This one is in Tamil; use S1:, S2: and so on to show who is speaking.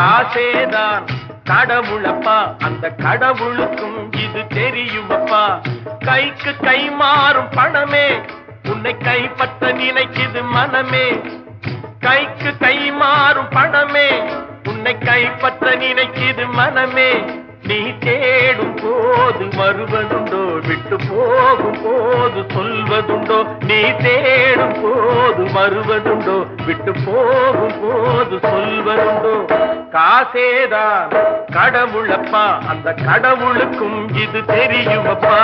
S1: காசேதான் கடவுளப்பா, அந்த கடவுளுக்கும் இது தெரியுமப்பா. கைக்கு கை மாறும் பணமே உன்னை கைப்பற்ற நினைக்குது மனமே. கைக்கு கை மாறும் பணமே உன்னை கைப்பற்ற நினைக்குது மனமே. நீ தேடும் போது வருவதுண்டோ, விட்டு போகும் போது சொல்வதுண்டோ. நீ தேடும் போது வருவதுண்டோ, விட்டு போகும் போது சொல்வதுண்டோ. காசேதான் கடவுளப்பா, அந்த கடவுளுக்கும் இது தெரியுமப்பா.